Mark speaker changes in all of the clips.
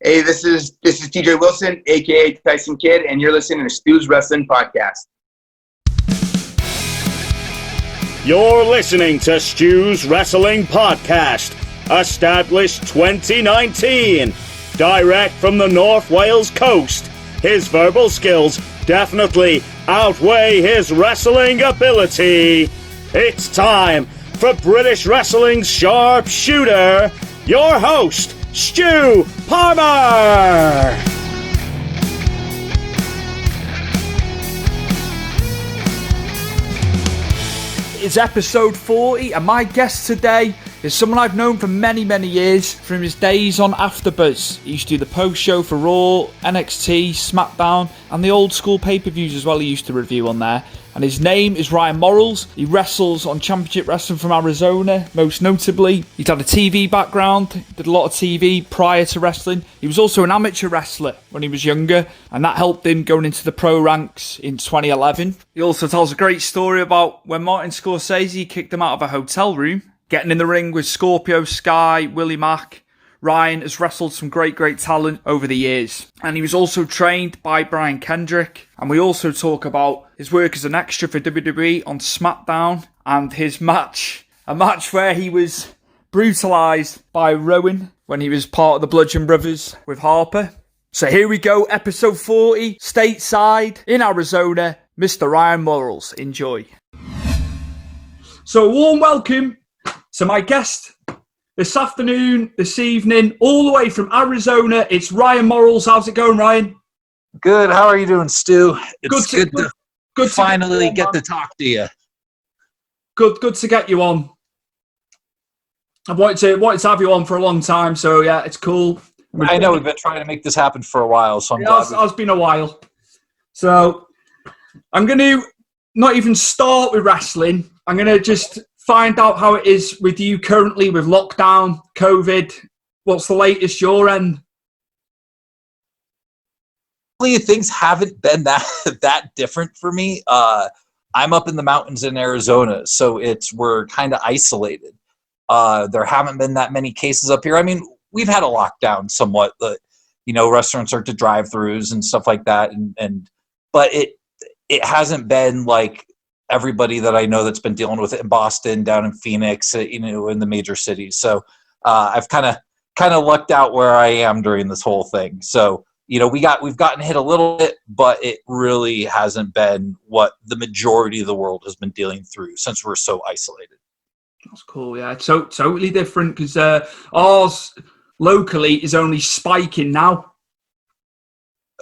Speaker 1: Hey, this is TJ Wilson, aka Tyson Kidd, and you're listening to Stu's Wrestling Podcast.
Speaker 2: You're listening to Stu's Wrestling Podcast, established 2019, direct from the North Wales coast. His verbal skills definitely outweigh his wrestling ability. It's time for British wrestling's sharpshooter, your host, Stu Palmer!
Speaker 3: It's episode 40, and my guest today is someone I've known for many, many years from his days on AfterBuzz. He used to do the post-show for RAW, NXT, SmackDown, and the old school pay-per-views as well he used to review on there. And his name is Ryan Morrells. He wrestles on Championship Wrestling from Arizona, most notably. He's had a TV background, did a lot of TV prior to wrestling. He was also an amateur wrestler when he was younger, and that helped him going into the pro ranks in 2011. He also tells a great story about when Martin Scorsese kicked him out of a hotel room, getting in the ring with Scorpio, Sky, Willie, Mack. Ryan has wrestled some great talent over the years. And he was also trained by Brian Kendrick. And we also talk about his work as an extra for WWE on SmackDown and his match. A match where he was brutalised by Rowan when he was part of the Bludgeon Brothers with Harper. So here we go, episode 40, stateside in Arizona, Mr. Ryan Morrells. Enjoy. So a warm welcome to my guest this afternoon, this evening, all the way from Arizona. It's Ryan Morrells. How's it going, Ryan?
Speaker 4: Good. How are you doing, Stu? It's good to finally get to talk to you.
Speaker 3: Good to get you on. I've wanted to have you on for a long time, so yeah, it's cool.
Speaker 4: I know we've been trying to make this happen for a while, so I'm glad.
Speaker 3: It's been a while. So I'm going to not even start with wrestling. I'm going to just find out how it is with you currently with lockdown, COVID. What's the latest your end?
Speaker 4: Things haven't been that different for me. I'm up in the mountains in Arizona, so we're kind of isolated. There haven't been that many cases up here. I mean, we've had a lockdown somewhat. Restaurants are to drive-throughs and stuff like that, but it hasn't been like everybody that I know that's been dealing with it in Boston, down in Phoenix, in the major cities. So I've kind of lucked out where I am during this whole thing. So we've gotten hit a little bit, but it really hasn't been what the majority of the world has been dealing through since we're so isolated.
Speaker 3: That's cool. Yeah, it's totally different because ours locally is only spiking now.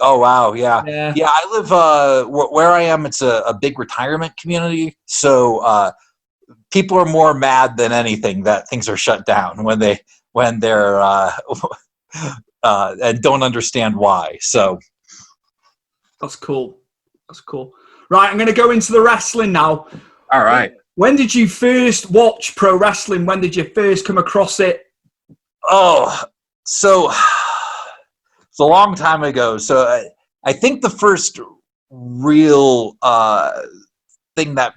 Speaker 4: Oh, wow. Yeah. I live where I am. It's a big retirement community. So people are more mad than anything that things are shut down when they're and don't understand why. So
Speaker 3: that's cool. Right. I'm going to go into the wrestling now.
Speaker 4: All right.
Speaker 3: When did you first watch pro wrestling? When did you first come across it?
Speaker 4: Oh, so it's a long time ago. So I think the first real thing that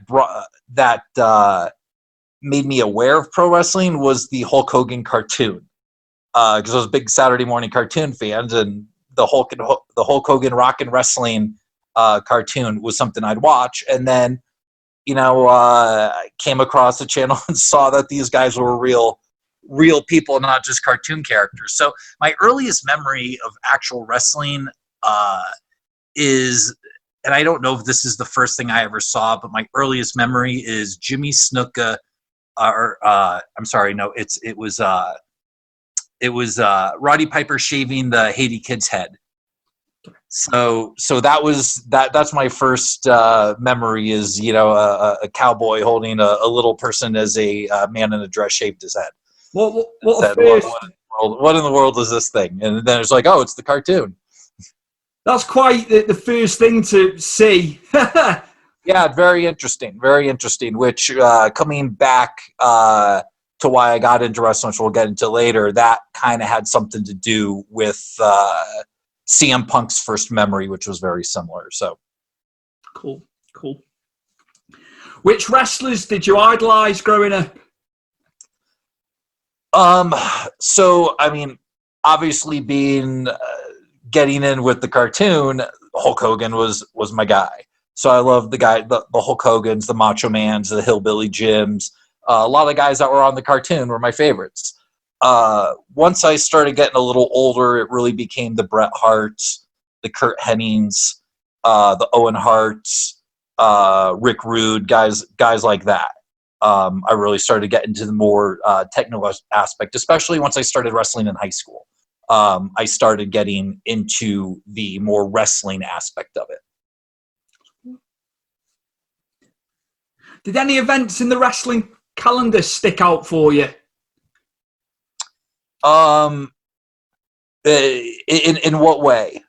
Speaker 4: made me aware of pro wrestling was the Hulk Hogan cartoon. Because I was big Saturday morning cartoon fans, and the Hulk Hogan Rock and Wrestling cartoon was something I'd watch. And then, I came across the channel and saw that these guys were real people, not just cartoon characters. So my earliest memory of actual wrestling is, and I don't know if this is the first thing I ever saw, but my earliest memory is Jimmy Snuka, it was Roddy Piper shaving the Haiti Kid's head. So that's my first memory is, a cowboy holding a little person as a man in a dress shaved his head.
Speaker 3: What
Speaker 4: in the world is this thing? And then it's like, oh, it's the cartoon.
Speaker 3: That's quite the first thing to see.
Speaker 4: Yeah, very interesting. Which coming back to why I got into wrestling, which we'll get into later, that kind of had something to do with CM Punk's first memory, which was very similar. So
Speaker 3: cool. Which wrestlers did you idolize growing up?
Speaker 4: So I mean, obviously getting in with the cartoon, Hulk Hogan was my guy. So I love the Hulk Hogans, the Macho Mans, the Hillbilly Jims. A lot of guys that were on the cartoon were my favorites. Once I started getting a little older, it really became the Bret Harts, the Kurt Hennings, the Owen Harts, Rick Rude, guys like that. I really started getting into the more technical aspect, especially once I started wrestling in high school. I started getting into the more wrestling aspect of it.
Speaker 3: Did any events in the wrestling calendar stick out for you?
Speaker 4: In what way?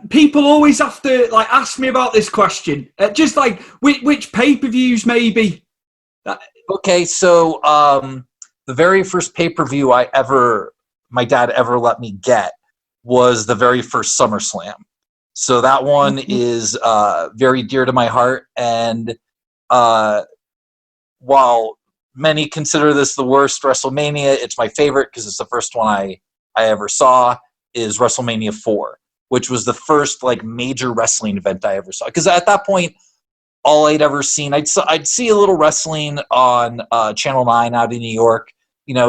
Speaker 3: People always have to ask me about this question. Just like which pay-per-views maybe.
Speaker 4: Okay, so the very first pay-per-view my dad ever let me get was the very first SummerSlam. So that one is very dear to my heart, and while many consider this the worst WrestleMania, it's my favorite because it's the first one I ever saw, is WrestleMania 4, which was the first major wrestling event I ever saw. Because at that point, all I'd ever seen, I'd see a little wrestling on Channel 9 out in New York,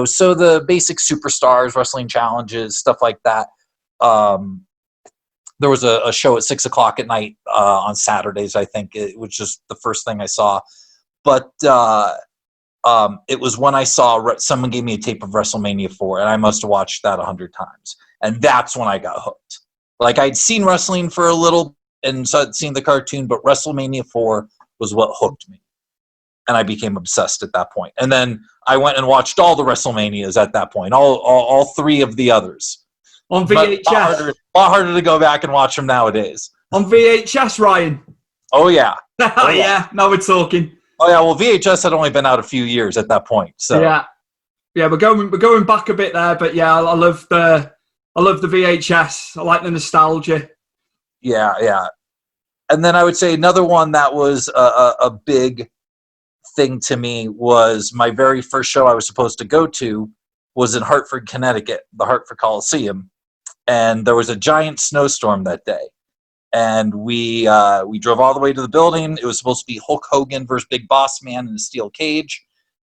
Speaker 4: so the basic Superstars, wrestling challenges, stuff like that. There was a show at 6 o'clock at night on Saturdays, I think, which is the first thing I saw. But it was when I saw someone gave me a tape of WrestleMania 4, and I must have watched that 100 times. And that's when I got hooked. I'd seen wrestling for a little, and so I'd seen the cartoon, but WrestleMania 4 was what hooked me. And I became obsessed at that point. And then I went and watched all the WrestleManias at that point, all three of the others.
Speaker 3: On VHS.
Speaker 4: A lot harder to go back and watch them nowadays.
Speaker 3: On VHS, Ryan.
Speaker 4: Oh, yeah.
Speaker 3: Oh, yeah. Now we're talking.
Speaker 4: Oh, yeah. Well, VHS had only been out a few years at that point. So
Speaker 3: yeah, we're going back a bit there, but yeah, I love the VHS. I like the nostalgia.
Speaker 4: Yeah. And then I would say another one that was a big thing to me was my very first show I was supposed to go to was in Hartford, Connecticut, the Hartford Coliseum. And there was a giant snowstorm that day. And we drove all the way to the building. It was supposed to be Hulk Hogan versus Big Boss Man in a steel cage.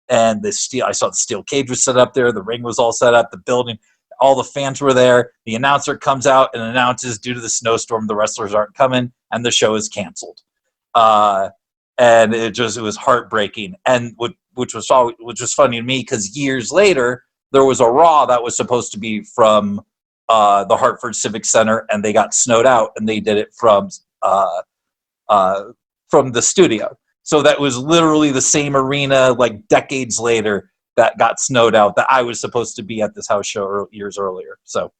Speaker 4: And I saw the steel cage was set up there. The ring was all set up. The building, all the fans were there. The announcer comes out and announces, due to the snowstorm, the wrestlers aren't coming, and the show is canceled. And it was heartbreaking. And which was funny to me because years later there was a Raw that was supposed to be from the Hartford Civic Center, and they got snowed out, and they did it from the studio. So that was literally the same arena, decades later, that got snowed out, that I was supposed to be at this house show years earlier. So,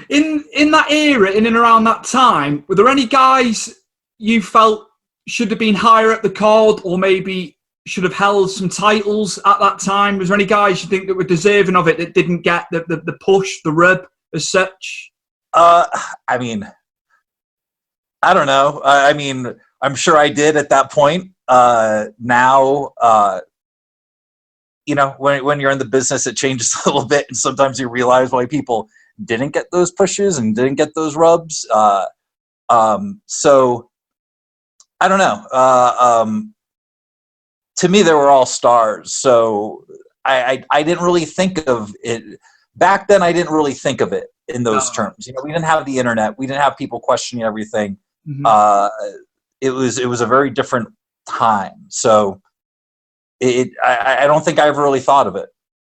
Speaker 3: in that era, in and around that time, were there any guys you felt should have been higher up the card, or maybe should have held some titles at that time? Was there any guys you think that were deserving of it that didn't get the push, the rub as such?
Speaker 4: I mean, I don't know. I mean, I'm sure I did at that point. Now, when you're in the business, it changes a little bit, and sometimes you realize why people didn't get those pushes and didn't get those rubs. So I don't know. To me, they were all stars. So I didn't really think of it back then. I didn't really think of it in those terms. We didn't have the internet. We didn't have people questioning everything. Mm-hmm. It was a very different time. So I don't think I ever really thought of it.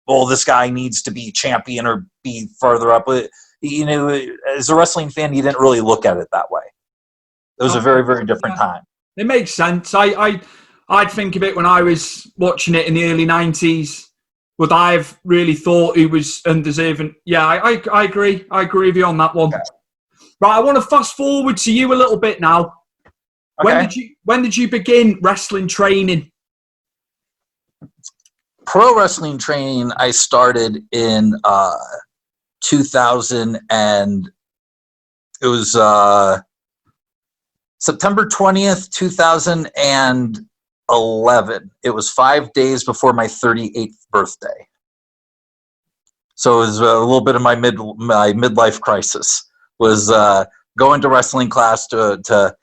Speaker 4: Well, this guy needs to be champion or be farther up. As a wrestling fan, you didn't really look at it that way. It was a very, very different time. It
Speaker 3: makes sense. I'd think of it when I was watching it in the early 90s. Would I have really thought he was undeserving? Yeah, I agree. I agree with you on that one. Okay. Right, I want to fast forward to you a little bit now. Okay. When did you begin wrestling training?
Speaker 4: Pro wrestling training, I started in 2000, and it was September 20th, 2011. It was 5 days before my 38th birthday. So it was a little bit of my midlife crisis was going to wrestling class to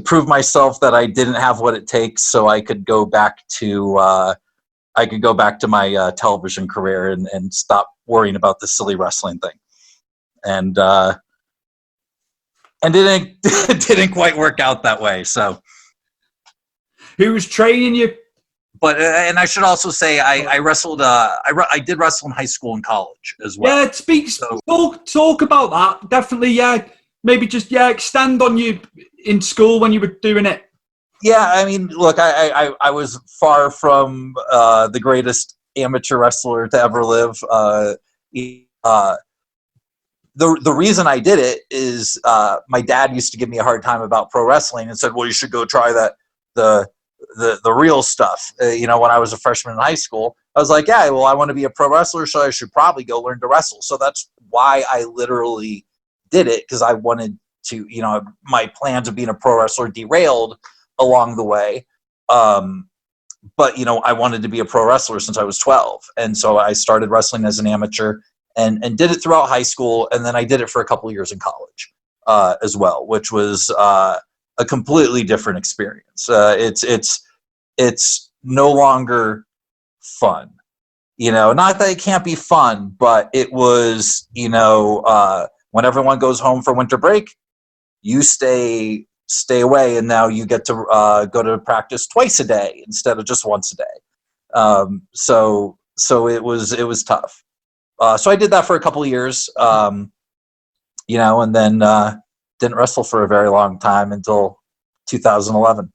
Speaker 4: prove myself that I didn't have what it takes, so I could go back to my television career and stop worrying about the silly wrestling thing. And it didn't quite work out that way. So
Speaker 3: who was training you?
Speaker 4: But and I should also say I wrestled. I did wrestle in high school and college as well.
Speaker 3: Yeah, talk about that. Definitely, yeah. Maybe just extend on you in school when you were doing it.
Speaker 4: Yeah, I mean, look, I was far from the greatest amateur wrestler to ever live. The reason I did it is my dad used to give me a hard time about pro wrestling and said, "Well, you should go try the real stuff." When I was a freshman in high school, I was like, "Yeah, well, I want to be a pro wrestler, so I should probably go learn to wrestle." So that's why I literally did it, because I wanted to. My plans of being a pro wrestler derailed along the way. But I wanted to be a pro wrestler since I was 12, and so I started wrestling as an amateur and did it throughout high school, and then I did it for a couple of years in college as well, which was a completely different experience. It's no longer fun, not that it can't be fun, but it was, when everyone goes home for winter break, you stay away, and now you get to go to practice twice a day instead of just once a day. So it was tough. So I did that for a couple of years, and then didn't wrestle for a very long time until 2011.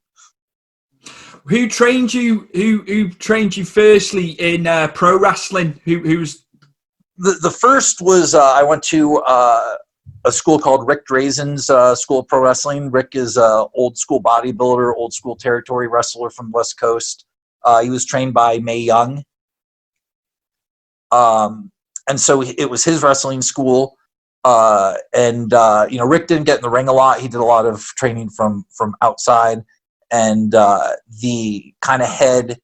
Speaker 3: Who trained you? Who trained you firstly in pro wrestling? Who was
Speaker 4: the first? Was I went to a school called Rick Drazen's School of Pro Wrestling. Rick is a old school bodybuilder, old school territory wrestler from the West Coast. He was trained by Mae Young. And so it was his wrestling school. Rick didn't get in the ring a lot. He did a lot of training from outside. And the kind of head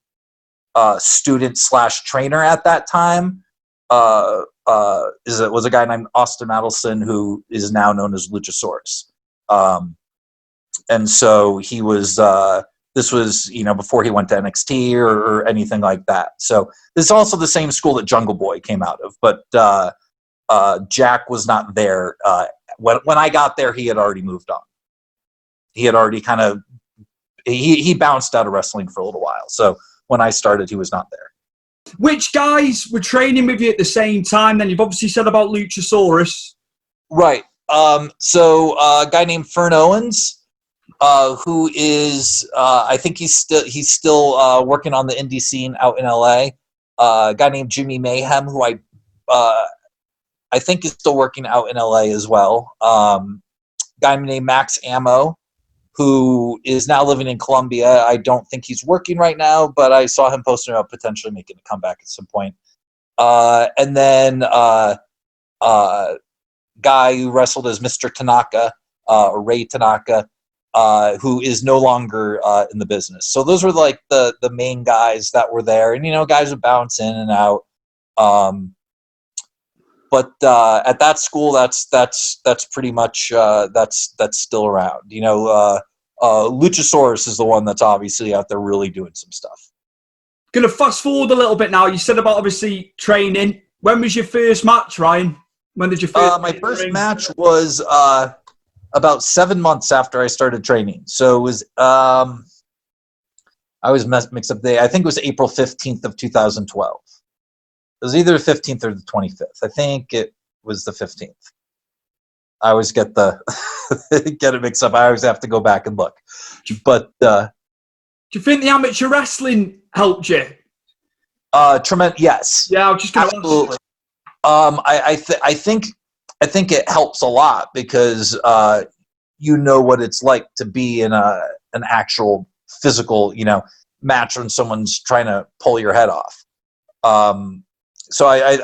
Speaker 4: student / trainer at that time was a guy named Austin Adelson, who is now known as Luchasaurus. And so he was, this was, before he went to NXT or anything like that. So this is also the same school that Jungle Boy came out of, but Jack was not there. When I got there, he had already moved on. He had already he bounced out of wrestling for a little while. So when I started, he was not there.
Speaker 3: Which guys were training with you at the same time? Then you've obviously said about Luchasaurus.
Speaker 4: Right. So a guy named Fern Owens, who is, I think he's still working on the indie scene out in LA. A guy named Jimmy Mayhem, who I think is still working out in LA as well. Guy named Max Ammo, who is now living in Colombia. I don't think he's working right now, but I saw him posting about potentially making a comeback at some point. And then guy who wrestled as Mr. Tanaka, or Ray Tanaka, who is no longer in the business. So those were like the main guys that were there, and guys would bounce in and out. But at that school, that's pretty much that's still around. Luchasaurus is the one that's obviously out there really doing some stuff.
Speaker 3: Gonna fast forward a little bit now. You said about obviously training. When was your first match, Ryan? When did you first?
Speaker 4: My first match was about 7 months after I started training. So it was I was mixed up the. I think it was April 15th of 2012. It was either the 15th or the 25th. I think it was the 15th. I always get it mixed up. I always have to go back and look. But do
Speaker 3: you think the amateur wrestling helped you?
Speaker 4: Tremendous. Yes.
Speaker 3: Yeah, I was just going to
Speaker 4: absolutely. I think it helps a lot because you know what it's like to be in an actual physical match when someone's trying to pull your head off. So a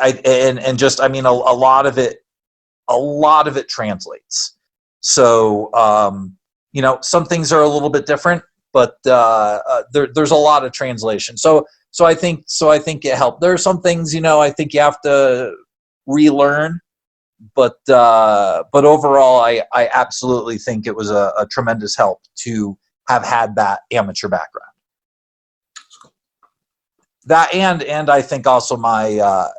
Speaker 4: lot of it translates. So some things are a little bit different, but there's a lot of translation. So I think it helped. There are some things I think you have to relearn. But overall, I absolutely think it was a tremendous help to have had that amateur background. That and I think also my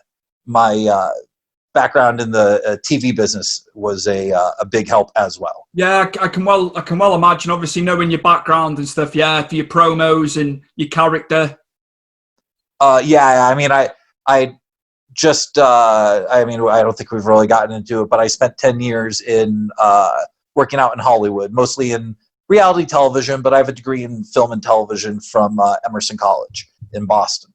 Speaker 4: background in the TV business was a big help as well.
Speaker 3: Yeah, I can well imagine. Obviously, knowing your background and stuff. Yeah, for your promos and your character.
Speaker 4: Yeah, I mean, I don't think we've really gotten into it, but I spent 10 years in working out in Hollywood, mostly in reality television, but I have a degree in film and television from Emerson College in Boston.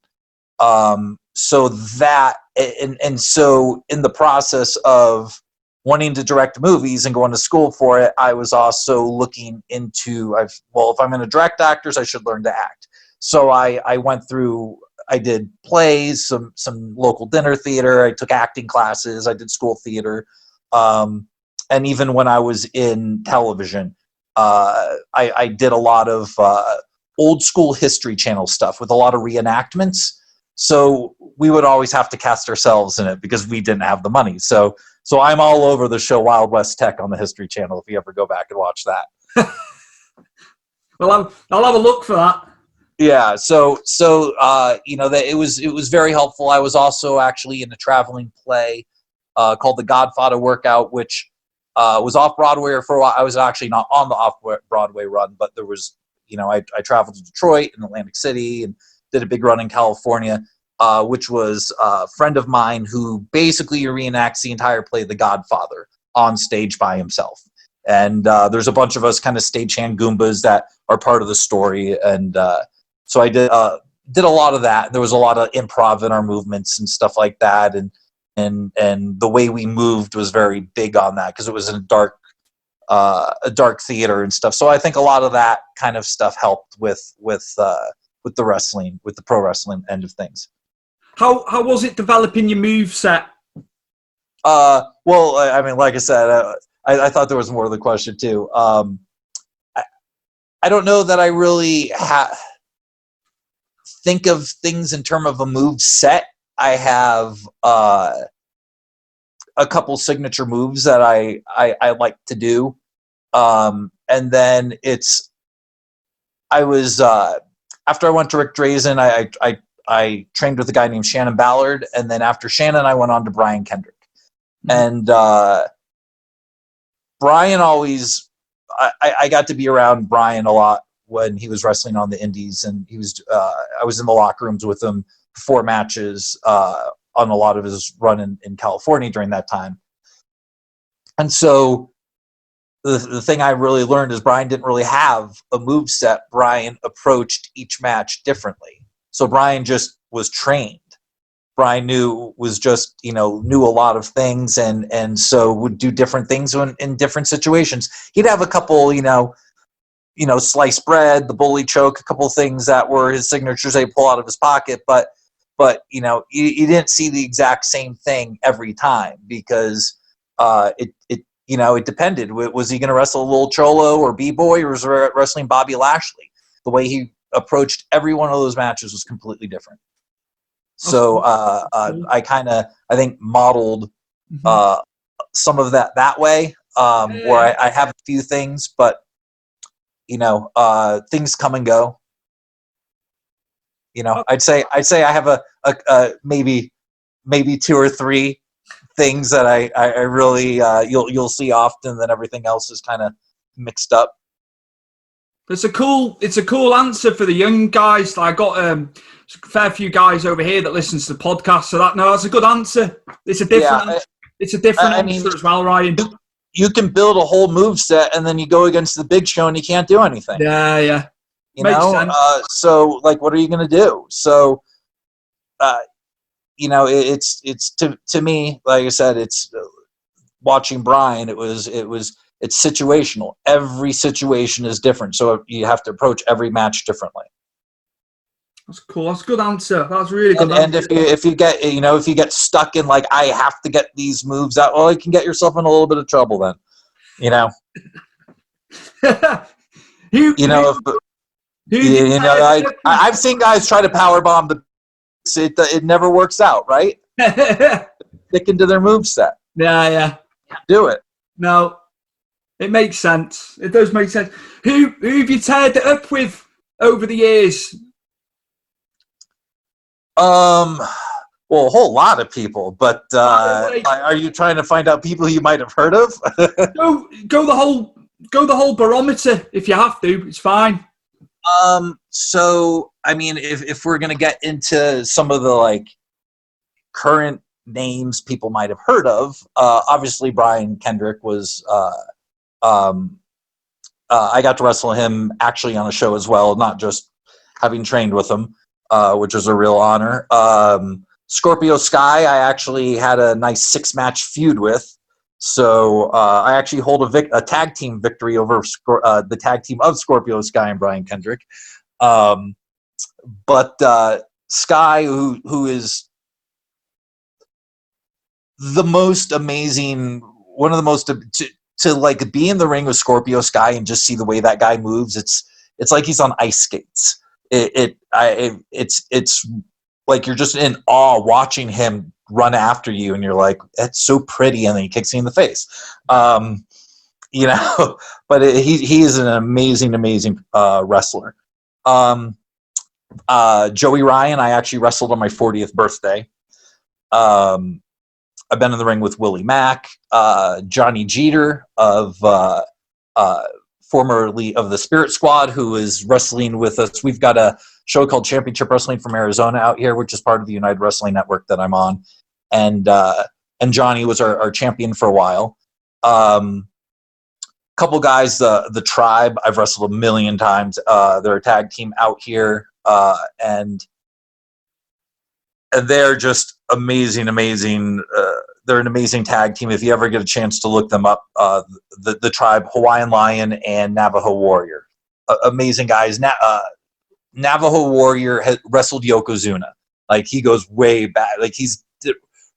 Speaker 4: So that, and so in the process of wanting to direct movies and going to school for it, I was also looking into, if I'm going to direct actors, I should learn to act. So I went through, I did plays, some local dinner theater. I took acting classes. I did school theater. And even when I was in television, I did a lot of old school History Channel stuff with a lot of reenactments. So we would always have to cast ourselves in it because we didn't have the money. So I'm all over the show Wild West Tech on the History Channel if you ever go back and watch that.
Speaker 3: Well, I'll have a look for that.
Speaker 4: Yeah, so that it was very helpful. I was also actually in a traveling play called The Godfather Workout, which was off Broadway for a while. I was actually not on the off Broadway run, but there was, I traveled to Detroit and Atlantic City and did a big run in California, which was a friend of mine who basically reenacts the entire play The Godfather on stage by himself. And there's a bunch of us kind of stagehand Goombas that are part of the story, and so I did a lot of that. There was a lot of improv in our movements and stuff like that, and the way we moved was very big on that because it was in a dark theater and stuff. So I think a lot of that kind of stuff helped with the wrestling, with the pro wrestling end of things.
Speaker 3: How was it developing your move set?
Speaker 4: Well, I mean, like I said, I thought there was more to the question too. I don't know that I really think of things in terms of a move set. I have a couple signature moves that I like to do, and then after I went to Rick Drazen, I trained with a guy named Shannon Ballard, and then after Shannon, I went on to Brian Kendrick, and Brian always, I got to be around Brian a lot when he was wrestling on the indies, and I was in the locker rooms with him before matches on a lot of his run in California during that time. And so the thing I really learned is Brian didn't really have a move set. Brian approached each match differently. So Brian just was trained. Brian knew a lot of things, and so would do different things in different situations. He'd have a couple, sliced bread, the bully choke, a couple of things that were his signatures they pull out of his pocket, but you didn't see the exact same thing every time because it depended. Was he going to wrestle a little cholo or b-boy, or was he wrestling Bobby Lashley? The way he approached every one of those matches was completely different. So I think modeled some of that way, where I have a few things, but things come and go. I'd say I have a maybe 2 or 3 things that I really you'll see often, then everything else is kind of mixed up.
Speaker 3: It's a cool answer for the young guys. I got a fair few guys over here that listens to the podcast, so that's a good answer. It's a different answer as well, Ryan.
Speaker 4: You can build a whole move set, and then you go against the big show, and you can't do anything.
Speaker 3: Yeah. Makes sense.
Speaker 4: So what are you going to do? So, it's to me, like I said, it's watching Brian. It's situational. Every situation is different, so you have to approach every match differently.
Speaker 3: That's cool. That's a good answer. That's really good.
Speaker 4: And if you get stuck in like I have to get these moves out, well, you can get yourself in a little bit of trouble then. I've seen guys try to power bomb it never works out, right? sticking to their moveset.
Speaker 3: Yeah.
Speaker 4: Do it.
Speaker 3: No, it makes sense. It does make sense. Who have you teared it up with over the years?
Speaker 4: Well, a whole lot of people, but are you trying to find out people you might have heard of?
Speaker 3: Go the whole barometer if you have to. It's fine.
Speaker 4: So I mean, if we're gonna get into some of the like current names people might have heard of, obviously Brian Kendrick was. I got to wrestle him actually on a show as well, not just having trained with him, which was a real honor. Scorpio Sky, I actually had a nice 6-match feud with. So I actually hold a tag team victory over the tag team of Scorpio Sky and Brian Kendrick. But Sky, who is the most amazing, one of the most to like be in the ring with Scorpio Sky and just see the way that guy moves. It's like he's on ice skates. It's like you're just in awe watching him run after you, and you're like, that's so pretty, and then he kicks you in the face. But he is an amazing wrestler. Joey Ryan, I actually wrestled on my 40th birthday. I've been in the ring with Willie Mack, Johnny Jeter of formerly of the Spirit Squad, who is wrestling with us. We've got a show called Championship Wrestling from Arizona out here, which is part of the United Wrestling Network that I'm on. And Johnny was our champion for a while. Couple guys, the Tribe, I've wrestled a million times. They're a tag team out here, and they're just amazing. They're an amazing tag team. If you ever get a chance to look them up, the Tribe, Hawaiian Lion and Navajo Warrior, amazing guys. Navajo Warrior had wrestled Yokozuna. Like, he goes way back. Like, he's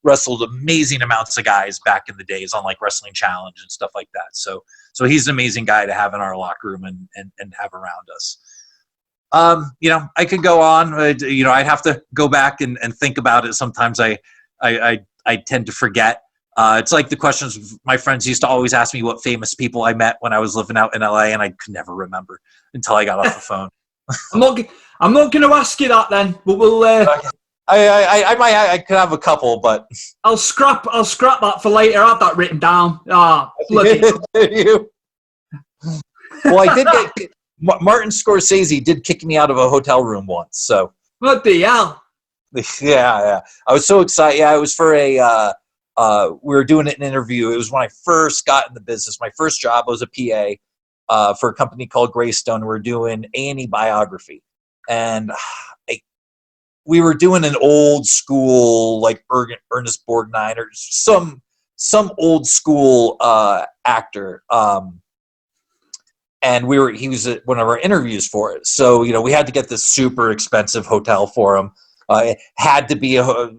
Speaker 4: wrestled amazing amounts of guys back in the days on like Wrestling Challenge and stuff like that. So he's an amazing guy to have in our locker room and have around us. I could go on. I'd have to go back and think about it. Sometimes I tend to forget. It's like the questions my friends used to always ask me what famous people I met when I was living out in LA, and I could never remember until I got off the phone.
Speaker 3: I'm not going to ask you that then, but we'll.
Speaker 4: I could have a couple, but
Speaker 3: I'll scrap that for later. I have that written down. Bloody.
Speaker 4: Well, I did get Martin Scorsese did kick me out of a hotel room once. So
Speaker 3: what the hell?
Speaker 4: Yeah. I was so excited. Yeah, it was for we were doing an interview. It was when I first got in the business. My first job was a PA for a company called Greystone. We were doing A&E biography, and we were doing an old school like Ernest Borgnine or some old school actor. And he was at one of our interviews for it. So, we had to get this super expensive hotel for him. It had to be a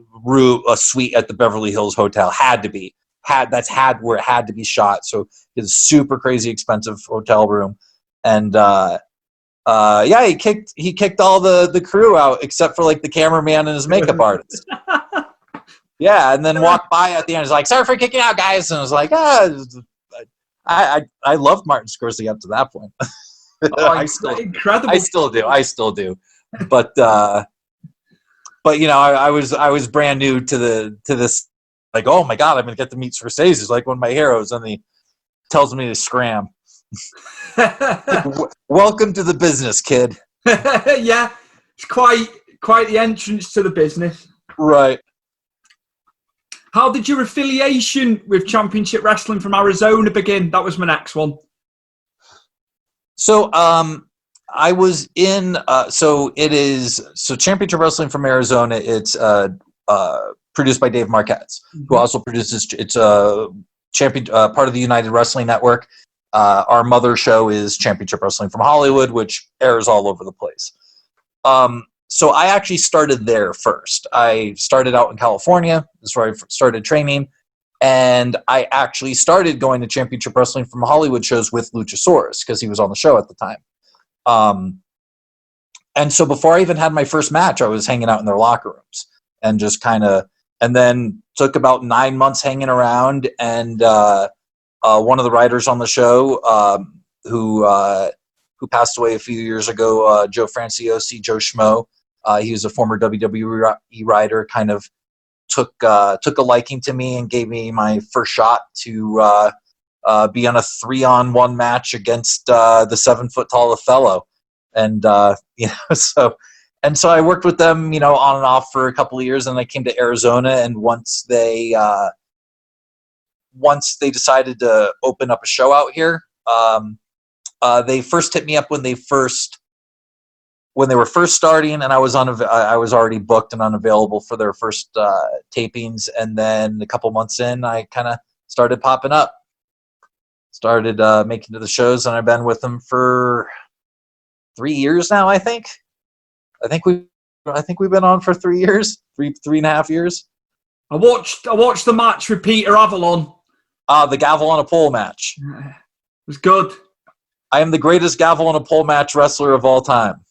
Speaker 4: suite at the Beverly Hills Hotel. Had to be. Where it had to be shot. So it's a super crazy expensive hotel room. And he kicked all the crew out except for like the cameraman and his makeup artist. Yeah, and then walked by at the end. He's like, "Sorry for kicking out, guys." And I was like, I loved Martin Scorsese up to that point. I still do. But I was brand new to this. Like, oh my God, I'm gonna get to meet Scorsese. He's like one of my heroes, and he tells me to scram. Welcome to the business, kid.
Speaker 3: Yeah, it's quite the entrance to the business.
Speaker 4: Right.
Speaker 3: How did your affiliation with Championship Wrestling from Arizona begin? That was my next one.
Speaker 4: So I was in Championship Wrestling from Arizona. It's produced by Dave Marquez, who also produces. It's a part of the United Wrestling Network. Our mother show is Championship Wrestling from Hollywood, which airs all over the place. So I actually started there first. I started out in California. That's where I started training. And I actually started going to Championship Wrestling from Hollywood shows with Luchasaurus because he was on the show at the time. And so before I even had my first match, I was hanging out in their locker rooms and just kind of and then took about 9 months hanging around. And one of the writers on the show, who passed away a few years ago, Joe Franciosi, Joe Schmo, he was a former WWE writer, kind of took a liking to me and gave me my first shot to be on a 3-on-1 match against the 7-foot-tall Othello. And so I worked with them, on and off for a couple of years, and I came to Arizona. And once they decided to open up a show out here, they first hit me up when they were first starting, and I was already booked and unavailable for their first tapings. And then a couple months in, I kind of started popping up, started making to the shows, and I've been with them for 3 years now. I think we've been on for 3 years, three and a half years.
Speaker 3: I watched the match with Peter Avalon.
Speaker 4: The gavel on a pole match.
Speaker 3: It was good.
Speaker 4: I am the greatest gavel on a pole match wrestler of all time.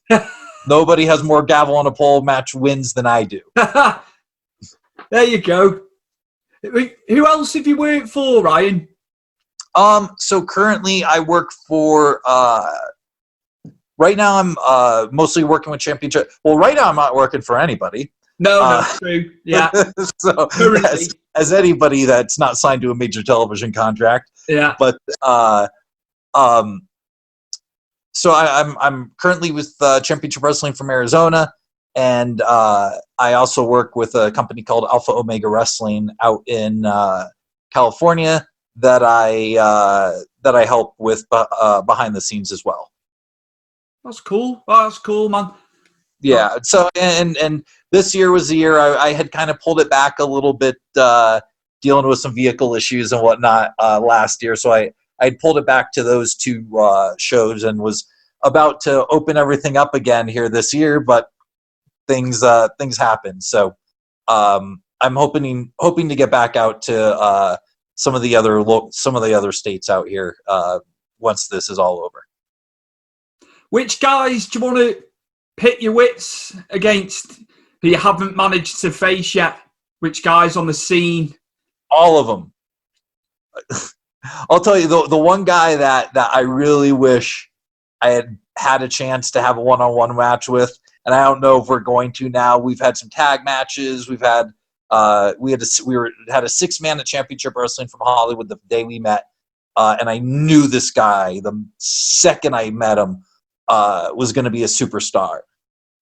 Speaker 4: Nobody has more gavel on a pole match wins than I do.
Speaker 3: There you go. Who else have you worked for, Ryan?
Speaker 4: So currently I work for, right now I'm mostly working with Championship. Well, right now I'm not working for anybody.
Speaker 3: No, true. Yeah.
Speaker 4: So as anybody that's not signed to a major television contract.
Speaker 3: Yeah.
Speaker 4: But so I'm currently with Championship Wrestling from Arizona, and I also work with a company called Alpha Omega Wrestling out in California that I help with behind the scenes as well.
Speaker 3: That's cool. Oh, that's cool, man.
Speaker 4: Yeah. So and this year was the year I had kind of pulled it back a little bit, dealing with some vehicle issues and whatnot last year. So I'd pulled it back to those two shows and was about to open everything up again here this year, but things happened. So I'm hoping to get back out to some of the other states out here once this is all over.
Speaker 3: Which guys do you want to pit your wits against who you haven't managed to face yet? Which guys on the scene?
Speaker 4: All of them. I'll tell you, the one guy that I really wish I had a chance to have a one-on-one match with, and I don't know if we're going to now. We've had some tag matches. We've had had a 6-man at Championship Wrestling from Hollywood the day we met, and I knew this guy the second I met him was going to be a superstar,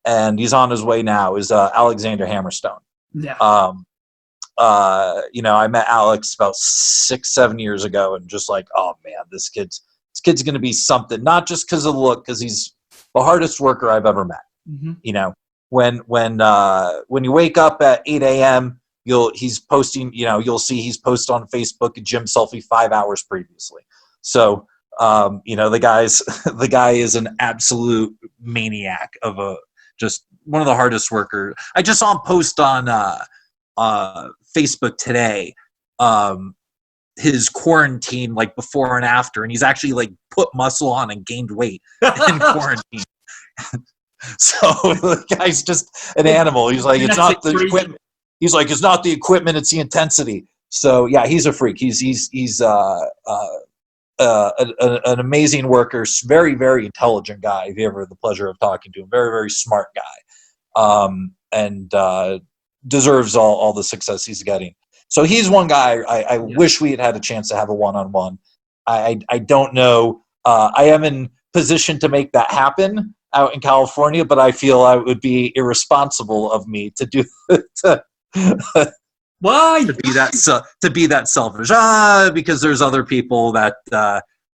Speaker 4: and he's on his way now. Is Alexander Hammerstone.
Speaker 3: Yeah.
Speaker 4: I met Alex about 6-7 years ago, and just like, oh man, this kid's going to be something. Not just because of the look, because he's the hardest worker I've ever met.
Speaker 3: Mm-hmm.
Speaker 4: When you wake up at 8 a.m., he's posting. You'll see he's posted on Facebook a gym selfie 5 hours previously. So the guy is an absolute maniac of just one of the hardest workers. I just saw him post on Facebook today, his quarantine, like before and after, and he's actually like put muscle on and gained weight in quarantine. So the guy's just an animal. He's like, it's not the equipment. He's like, it's not the equipment, it's the intensity. So yeah, he's a freak. He's an amazing worker, very, very intelligent guy. If you ever had the pleasure of talking to him, very, very smart guy, and deserves all the success he's getting. So he's one guy I wish we had a chance to have a one-on-one. I don't know. I am in position to make that happen out in California, but I feel it would be irresponsible of me to do
Speaker 3: Why?
Speaker 4: to be that selfish? Because there's other people that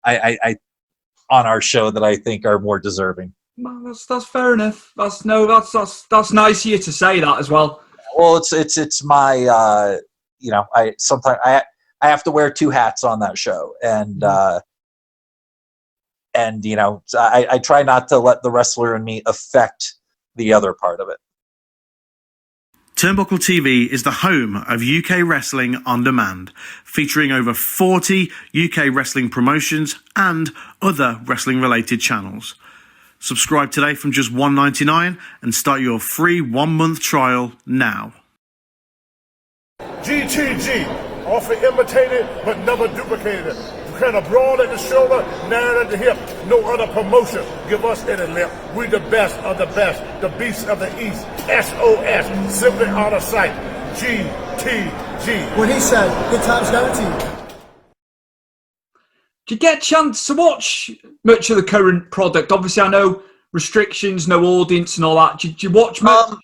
Speaker 4: I on our show that I think are more deserving.
Speaker 3: Well, that's fair enough. That's nice of you to say that as well.
Speaker 4: Well, it's my I sometimes I have to wear two hats on that show, and I try not to let the wrestler in me affect the other part of it.
Speaker 5: Turnbuckle TV is the home of UK Wrestling On Demand, featuring over 40 UK wrestling promotions and other wrestling-related channels. Subscribe today from just $1.99 and start your free 1-month trial now.
Speaker 6: BTG, often imitated but never duplicated. Kind of broad at the shoulder, narrow at the hip. No other promotion. Give us any lip. We the best of the best. The beast of the East. SOS. Simply out of sight. GTG.
Speaker 7: What he said. Good times guaranteed.
Speaker 3: Do you get a chance to watch much of the current product? Obviously, I know restrictions, no audience and all that. Do you watch much?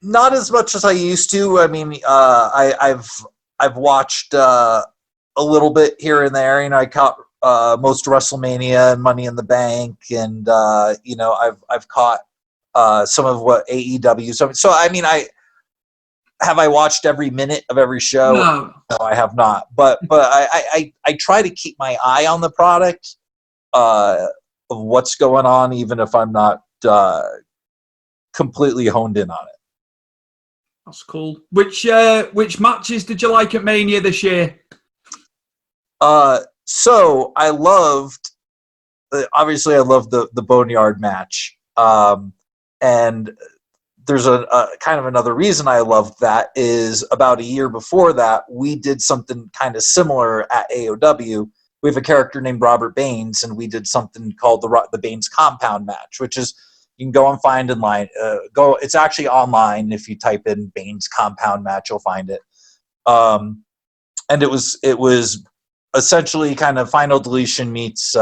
Speaker 4: Not as much as I used to. I mean, I've watched a little bit here and there. You know, I caught most WrestleMania and Money in the Bank, and you know, I've caught some of what AEW. So I mean, I watched every minute of every show.
Speaker 3: No,
Speaker 4: I have not. But I try to keep my eye on the product of what's going on, even if I'm not completely honed in on it.
Speaker 3: That's cool. Which matches did you like at Mania this year?
Speaker 4: So I loved, obviously I loved the Boneyard match. And there's a kind of another reason I loved that is about a year before that, we did something kind of similar at AOW. We have a character named Robert Baines, and we did something called the Baines Compound match, which is, you can go and find online. It's actually online. If you type in Baines Compound match, you'll find it. And it was essentially kind of Final Deletion meets.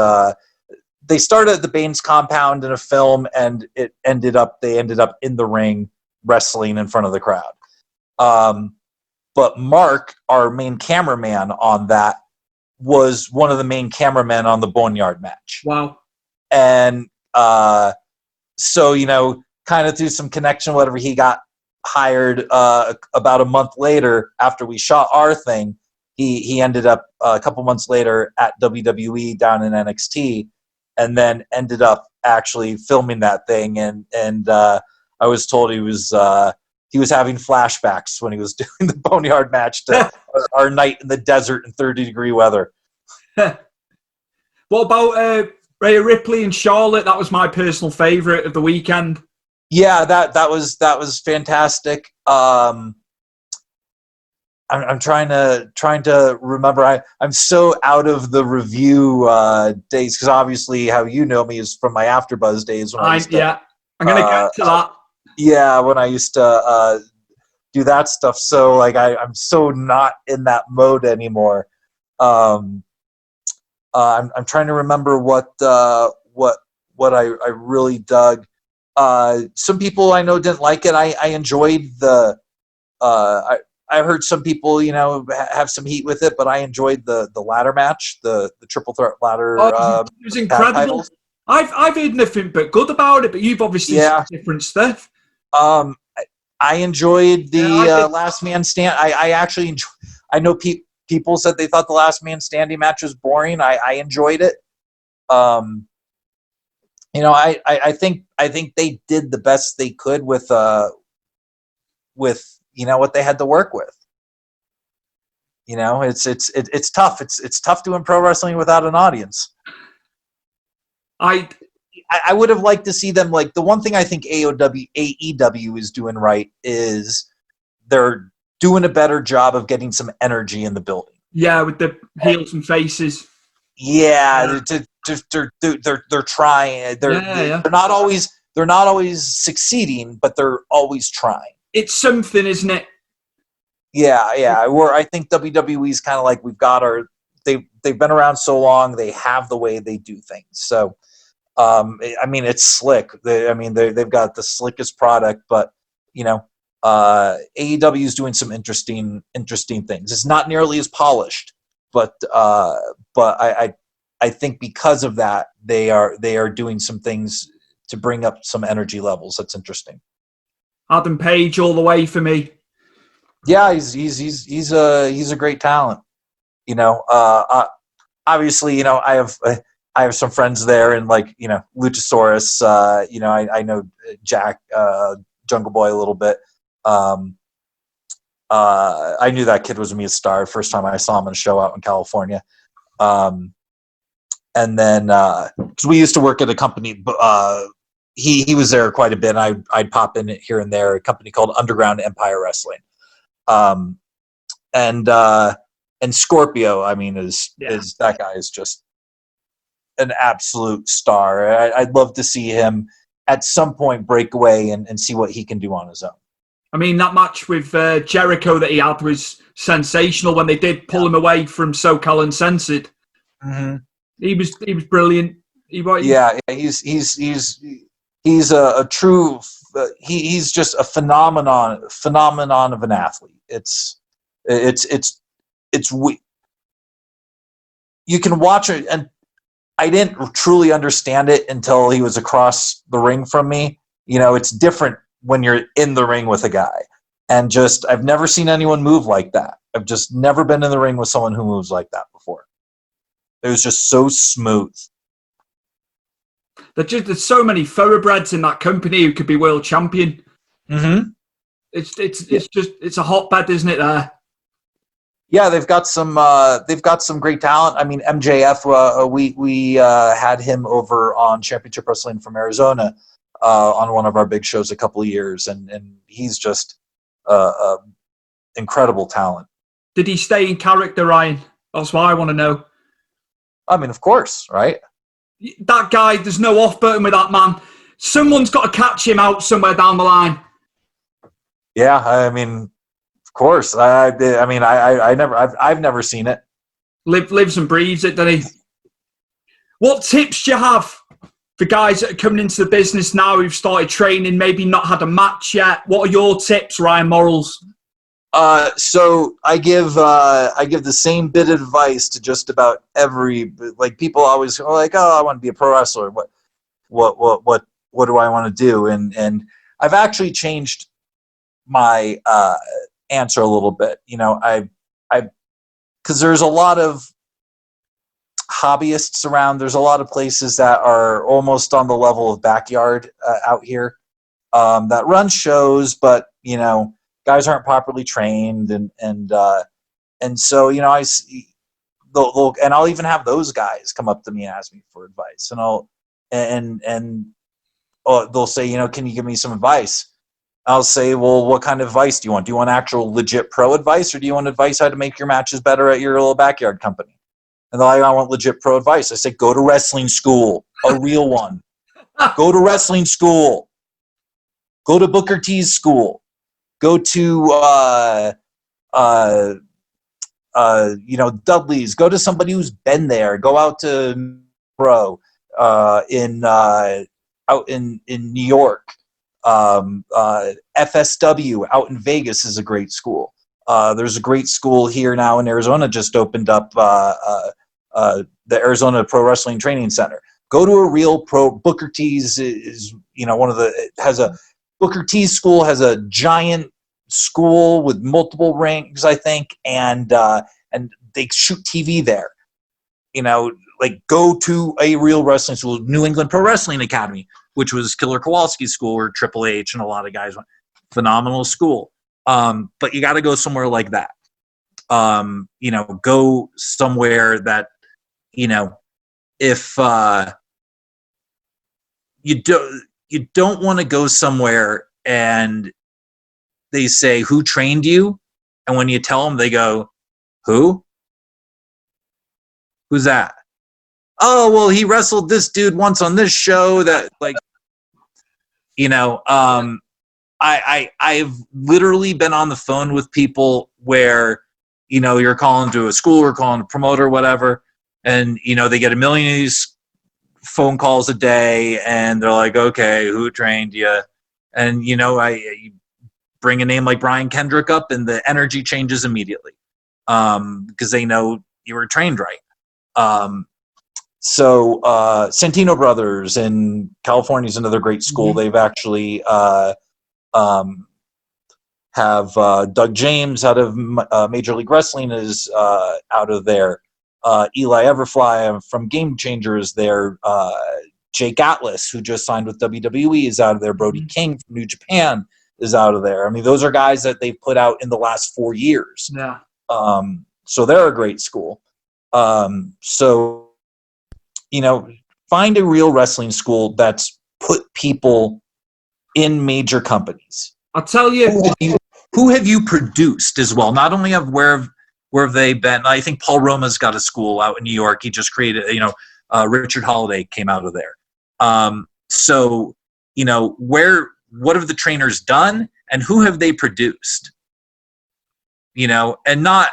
Speaker 4: They started at the Baines Compound in a film, and they ended up in the ring wrestling in front of the crowd. But Mark, our main cameraman on that, was one of the main cameramen on the Boneyard match.
Speaker 3: Wow.
Speaker 4: And so, you know, kind of through some connection, whatever, he got hired about a month later after we shot our thing. He ended up a couple months later at WWE down in NXT, and then ended up actually filming that thing. And I was told he was having flashbacks when he was doing the Boneyard match to our night in the desert in 30-degree weather.
Speaker 3: What about Rhea Ripley and Charlotte? That was my personal favorite of the weekend.
Speaker 4: Yeah, that was fantastic. I'm trying to remember. I'm so out of the review days, because obviously how you know me is from my AfterBuzz days when I'm
Speaker 3: gonna get to that.
Speaker 4: Yeah, when I used to do that stuff. So like I'm so not in that mode anymore. I'm trying to remember what I really dug. Some people I know didn't like it. I enjoyed the. I heard some people, you know, have some heat with it, but I enjoyed the ladder match, the triple threat ladder.
Speaker 3: It was incredible. I've heard nothing but good about it, but you've obviously seen different stuff.
Speaker 4: I enjoyed the Last Man Stand. I actually enjoy. I know people said they thought the Last Man Standing match was boring. I enjoyed it. You know, I think they did the best they could with you know what they had to work with. You know, it's tough. It's tough doing pro wrestling without an audience. I would have liked to see them, like, the one thing I think AEW is doing right is they're doing a better job of getting some energy in the building.
Speaker 3: Yeah, with the heels and faces.
Speaker 4: Yeah, they're trying. They're not always succeeding, but they're always trying.
Speaker 3: It's something, isn't it?
Speaker 4: Yeah. I think WWE's kind of like, they've been around so long, they have the way they do things. So, I mean, it's slick. They've got the slickest product, but you know, AEW is doing some interesting things. It's not nearly as polished, but I think because of that, they are doing some things to bring up some energy levels. That's interesting.
Speaker 3: Adam Page all the way for me.
Speaker 4: Yeah, he's a great talent. You know, obviously, you know, I have some friends there, and like, you know, Luchasaurus. You know, I know Jack Jungle Boy a little bit. I knew that kid was gonna be a star first time I saw him in a show out in California. And then because we used to work at a company. He was there quite a bit. I'd pop in here and there. A company called Underground Empire Wrestling, and and Scorpio, I mean, is that guy is just an absolute star. I'd love to see him at some point break away and see what he can do on his own.
Speaker 3: I mean, that match with Jericho that he had was sensational when they did pull him away from SoCal Uncensored.
Speaker 4: Mm-hmm.
Speaker 3: He was brilliant. He's a true. He's just a phenomenon of an athlete. It's you can watch it, and I didn't truly understand it until he was across the ring from me. You know, it's different when you're in the ring with a guy, and I've never seen anyone move like that. I've just never been in the ring with someone who moves like that before. It was just so smooth. There's so many thoroughbreds in that company who could be world champion.
Speaker 4: Mm-hmm.
Speaker 3: It's a hotbed, isn't it? There.
Speaker 4: Yeah, they've got some great talent. I mean, MJF, we had him over on Championship Wrestling from Arizona on one of our big shows a couple of years, and he's just incredible talent.
Speaker 3: Did he stay in character, Ryan? That's what I want to know.
Speaker 4: I mean, of course, right?
Speaker 3: That guy, there's no off button with that man. Someone's got to catch him out somewhere down the line.
Speaker 4: Yeah, I mean, of course. I've never seen it.
Speaker 3: Lives and breathes it, doesn't he? What tips do you have for guys that are coming into the business now who've started training, maybe not had a match yet? What are your tips, Ryan Morrells?
Speaker 4: So I give the same bit of advice to just about every, like, people always are like, oh, I want to be a pro wrestler. What do I want to do? And I've actually changed my answer a little bit. You know, because there's a lot of hobbyists around. There's a lot of places that are almost on the level of Backyard out here that run shows, but, you know, guys aren't properly trained, and so, you know, I'll even have those guys come up to me and ask me for advice, and they'll say, you know, can you give me some advice? I'll say, well, what kind of advice do you want? Do you want actual legit pro advice, or do you want advice how to make your matches better at your little backyard company? And they're like, I want legit pro advice. I say, go to wrestling school, a real one. Go to wrestling school. Go to Booker T's school. Go to, you know, Dudley's. Go to somebody who's been there. Go out to pro out in New York. FSW out in Vegas is a great school. There's a great school here now in Arizona. Just opened up the Arizona Pro Wrestling Training Center. Go to a real pro. Booker T's is, you know, Booker T's school has a giant school with multiple rings, I think, and they shoot TV there. You know, like, go to a real wrestling school, New England Pro Wrestling Academy, which was Killer Kowalski's school, or Triple H, and a lot of guys went. Phenomenal school. But you got to go somewhere like that. You know, go somewhere that, you know, if you don't want to go somewhere and they say, who trained you? And when you tell them, they go, who? Who's that? Oh, well, he wrestled this dude once on this show that, like, you know, I've literally been on the phone with people where, you know, you're calling to a school or calling a promoter, whatever, and, you know, they get a million of these phone calls a day, and they're like, okay, who trained you? And, you know, you bring a name like Brian Kendrick up, and the energy changes immediately because they know you were trained right. So Santino Brothers in California is another great school. Mm-hmm. They've actually have Doug James out of Major League Wrestling is out of there. Eli Everfly from Game Changers there. Jake Atlas, who just signed with WWE, is out of there. Brody King from New Japan is out of there. I mean, those are guys that they've put out in the last 4 years.
Speaker 3: Yeah.
Speaker 4: So they're a great school. So, you know, find a real wrestling school that's put people in major companies.
Speaker 3: I'll tell you.
Speaker 4: who have you produced as well? Not only of where have they been. I think Paul Roma's got a school out in New York. He just created, Richard Holiday came out of there. So, what have the trainers done and who have they produced? And not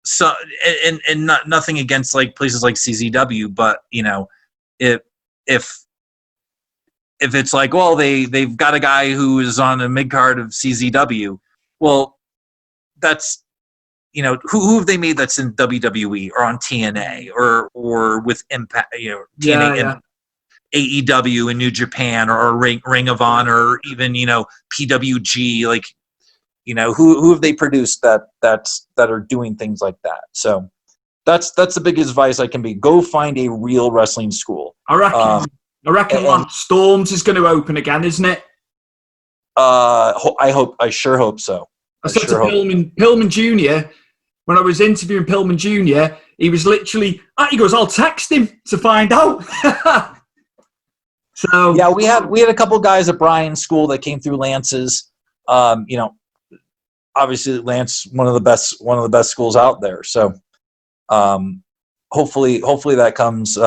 Speaker 4: so, and not nothing against like places like CZW, but if it's like, well, they've got a guy who is on a mid card of CZW, well, that's who have they made that's in WWE or on TNA or with Impact, TNA, AEW in New Japan or Ring of Honor or even PWG, like who have they produced that are doing things like that? So that's the biggest advice I can be. Go find a real wrestling school.
Speaker 3: I reckon Lance Storms is going to open again, isn't it?
Speaker 4: I sure hope so.
Speaker 3: I said to Pillman Jr., when I was interviewing Pillman Jr., he was literally, he goes, I'll text him to find out. So
Speaker 4: yeah, we had a couple guys at Brian's school that came through Lance's. Obviously Lance, one of the best schools out there. So hopefully that comes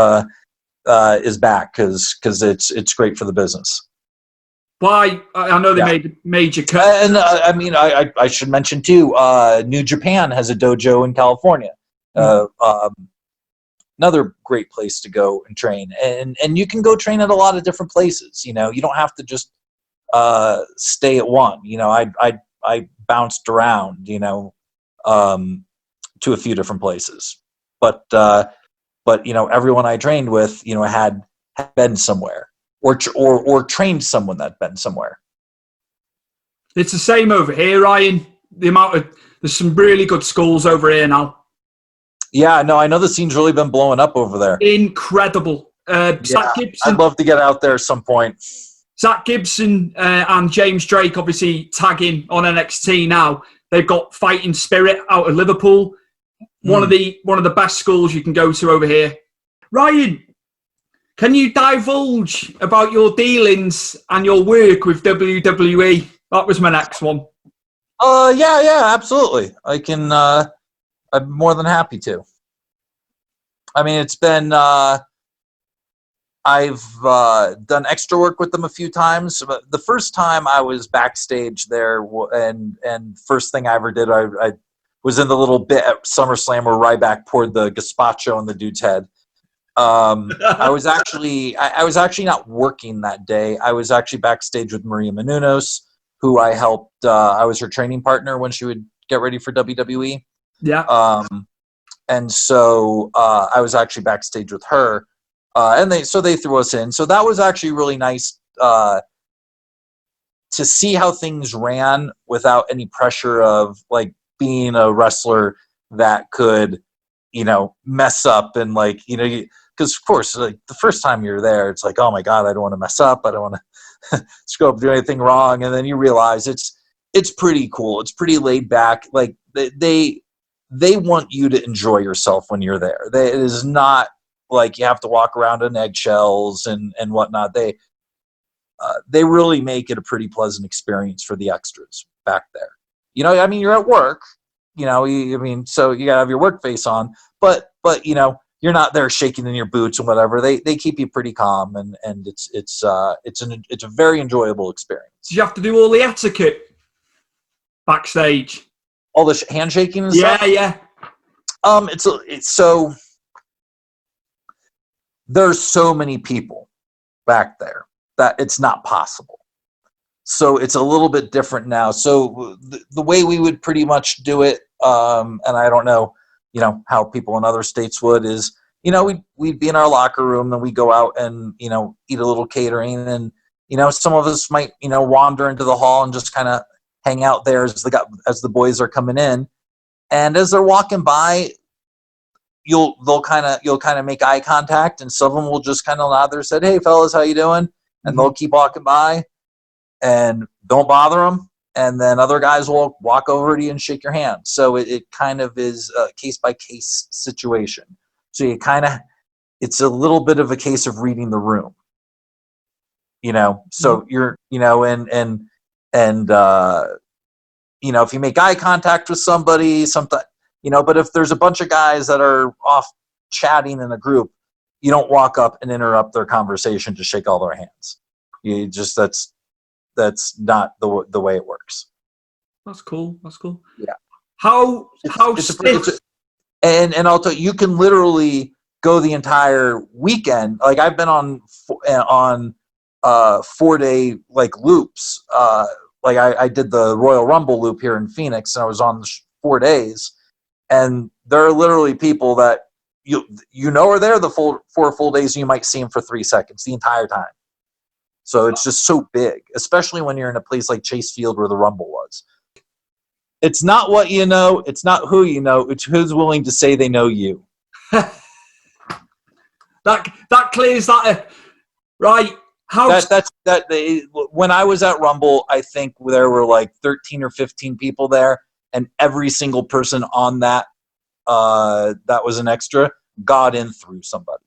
Speaker 4: is back because it's great for the business.
Speaker 3: Why? I know they made major cuts.
Speaker 4: And I should mention too, New Japan has a dojo in California. Another great place to go and train, and you can go train at a lot of different places. You don't have to just stay at one. I bounced around, to a few different places, but everyone I trained with, had been somewhere or trained someone that been somewhere.
Speaker 3: It's the same over here, Ryan. There's some really good schools over here now.
Speaker 4: Yeah, no, I know the scene's really been blowing up over there.
Speaker 3: Incredible. Zach Gibson.
Speaker 4: I'd love to get out there at some point.
Speaker 3: Zach Gibson and James Drake obviously tagging on NXT now. They've got Fighting Spirit out of Liverpool. One of the best schools you can go to over here. Ryan, can you divulge about your dealings and your work with WWE? That was my next one.
Speaker 4: Yeah, absolutely. I can. I'm more than happy to. I mean, it's been. I've done extra work with them a few times. But the first time I was backstage there, and first thing I ever did, I was in the little bit at SummerSlam where Ryback poured the gazpacho on the dude's head. I was actually not working that day. I was actually backstage with Maria Menounos, who I helped. I was her training partner when she would get ready for WWE.
Speaker 3: Yeah.
Speaker 4: And so I was actually backstage with her, and they threw us in. So that was actually really nice to see how things ran without any pressure of like being a wrestler that could, mess up and because of course, like the first time you're there, it's like, oh my God, I don't want to mess up. I don't want to screw up, do anything wrong. And then you realize it's pretty cool. It's pretty laid back. Like they want you to enjoy yourself when you're there. It is not like you have to walk around in eggshells and whatnot. They really make it a pretty pleasant experience for the extras back there. You're at work, so you gotta have your work face on, but you're not there shaking in your boots and whatever. They keep you pretty calm, and it's a very enjoyable experience.
Speaker 3: Did you have to do all the etiquette backstage?
Speaker 4: All the handshaking and stuff?
Speaker 3: Yeah.
Speaker 4: It's so there's so many people back there that it's not possible. So it's a little bit different now. So the way we would pretty much do it, and I don't know, how people in other states would is, we'd be in our locker room and we go out and, eat a little catering, and, some of us might, wander into the hall and just kind of hang out there as the boys are coming in. And as they're walking by, you'll kind of make eye contact, and some of them will just kind of nod their head, "Hey fellas, how you doing?" And they'll keep walking by and don't bother them. And then other guys will walk over to you and shake your hand. So it kind of is a case-by-case situation. So it's a little bit of a case of reading the room, so you're, and if you make eye contact with somebody, but if there's a bunch of guys that are off chatting in a group, you don't walk up and interrupt their conversation to shake all their hands. You just, that's not the way it works.
Speaker 3: That's cool.
Speaker 4: Yeah.
Speaker 3: How stiff?
Speaker 4: And also you can literally go the entire weekend. Like I've been on 4-day like loops. Like I did the Royal Rumble loop here in Phoenix, and I was on 4 days. And there are literally people that are there the 4 full days, and you might see them for 3 seconds the entire time. So it's just so big, especially when you're in a place like Chase Field where the Rumble was. It's not what you know. It's not who you know. It's who's willing to say they know you.
Speaker 3: that clears that right.
Speaker 4: When I was at Rumble, I think there were like 13 or 15 people there, and every single person on that was an extra got in through somebody.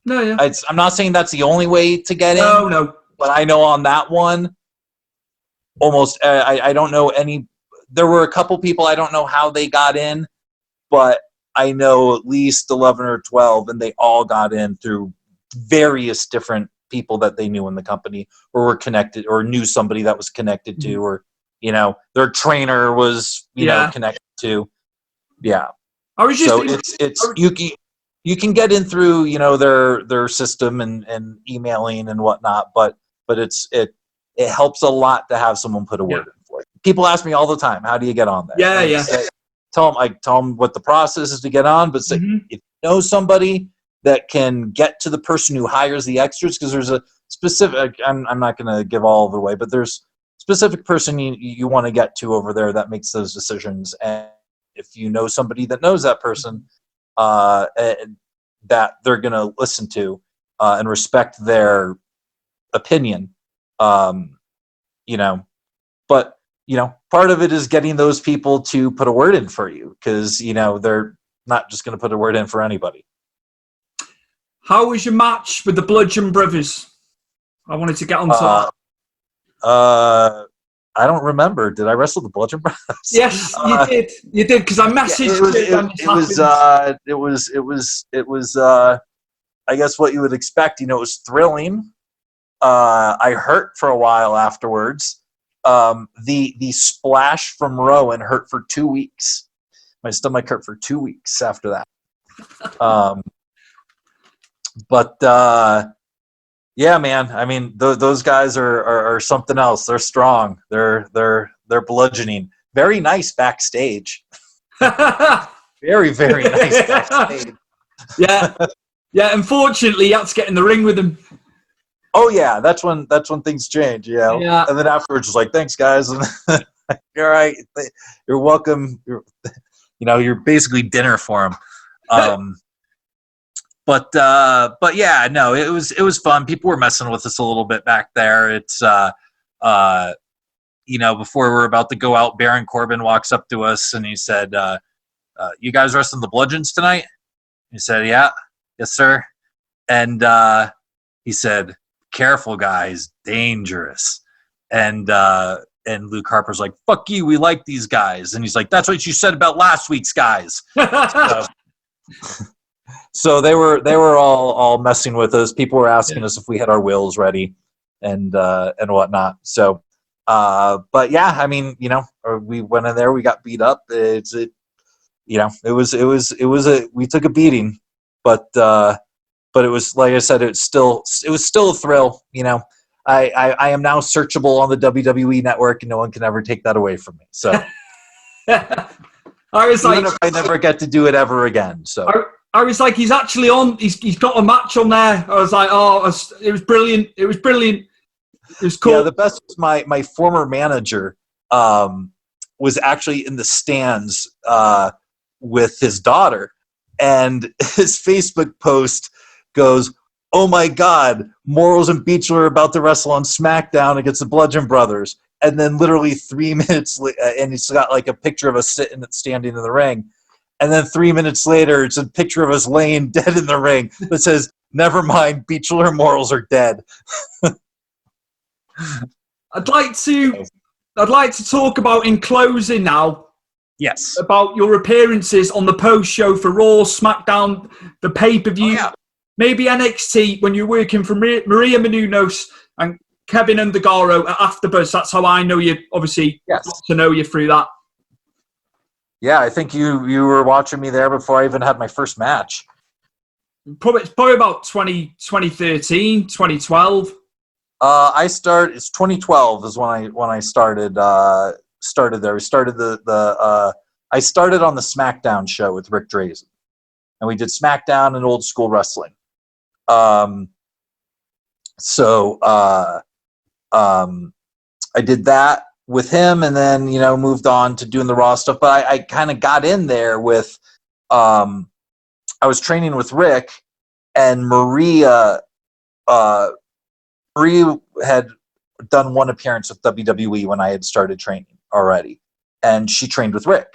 Speaker 3: No, yeah.
Speaker 4: I'm not saying that's the only way to get in.
Speaker 3: No.
Speaker 4: But I know on that one, almost I don't know any. There were a couple people I don't know how they got in, but I know at least 11 or 12, and they all got in through various different people that they knew in the company, or were connected, or knew somebody that was connected to, or their trainer was connected to. Yeah.
Speaker 3: I was just
Speaker 4: so it's you can get in through their system and emailing and whatnot, but it helps a lot to have someone put a word in for it. People ask me all the time, how do you get on there?
Speaker 3: Yeah.
Speaker 4: Tell them what the process is to get on, but say, if you know somebody that can get to the person who hires the extras, because there's a specific, I'm not going to give all of it away, but there's specific person you want to get to over there that makes those decisions. And if you know somebody that knows that person, that they're going to listen to and respect their opinion, but part of it is getting those people to put a word in for you, because they're not just going to put a word in for anybody.
Speaker 3: How was your match with the Bludgeon Brothers? I wanted to get on to that.
Speaker 4: I don't remember. Did I wrestle the Bludgeon Brothers?
Speaker 3: Yes, you did. You did, because I messaged
Speaker 4: It was I guess what you would expect. It was thrilling. I hurt for a while afterwards. The splash from Rowan hurt for 2 weeks. My stomach hurt for 2 weeks after that. But yeah, man. I mean, those guys are something else. They're strong. They're bludgeoning. Very nice backstage. Very, very nice backstage.
Speaker 3: Yeah. Unfortunately, you had to get in the ring with them.
Speaker 4: Oh yeah, that's when things change. Yeah. And then afterwards, it's like, thanks, guys. And you're all right. You're welcome. You're basically dinner for them. But yeah, no, it was fun. People were messing with us a little bit back there. It's before we're about to go out, Baron Corbin walks up to us and he said, "You guys wrestling the Bludgeons tonight?" He said, "Yeah, yes, sir." And he said, "Careful, guys, dangerous." And Luke Harper's like, "Fuck you, we like these guys." And he's like, "That's what you said about last week's guys." So they were all messing with us. People were asking us if we had our wills ready and whatnot. So, but yeah, I mean, we went in there, we got beat up. We took a beating, but it was, like I said, it was still a thrill. I am now searchable on the WWE network, and no one can ever take that away from me. So
Speaker 3: I was
Speaker 4: even if I never get to do it ever again. So.
Speaker 3: I was like, he's actually on. He's got a match on there. I was like, it was brilliant. It was brilliant. It was cool.
Speaker 4: Yeah, the best was my former manager was actually in the stands with his daughter, and his Facebook post goes, "Oh my God, Morals and Beachler are about to wrestle on SmackDown against the Bludgeon Brothers." And then literally 3 minutes, and he's got like a picture of us standing in the ring. And then 3 minutes later, it's a picture of us laying dead in the ring that says, "Never mind, Beachler Morals are dead."
Speaker 3: I'd like to I'd like to talk about in closing now.
Speaker 4: Yes.
Speaker 3: About your appearances on the post show for Raw, SmackDown, the pay-per-view, maybe NXT when you're working for Maria Menounos and Kevin Undergaro at AfterBuzz. That's how I know you. Obviously, got to know you through that.
Speaker 4: Yeah, I think you were watching me there before I even had my first match.
Speaker 3: Probably about 2013, 2012.
Speaker 4: It's 2012 is when I started there. We started I started on the SmackDown show with Rick Drazen, and we did SmackDown and old school wrestling. I did that with him, and then moved on to doing the Raw stuff. But I kind of got in there with I was training with Rick, and Maria had done one appearance with WWE when I had started training already, and she trained with Rick.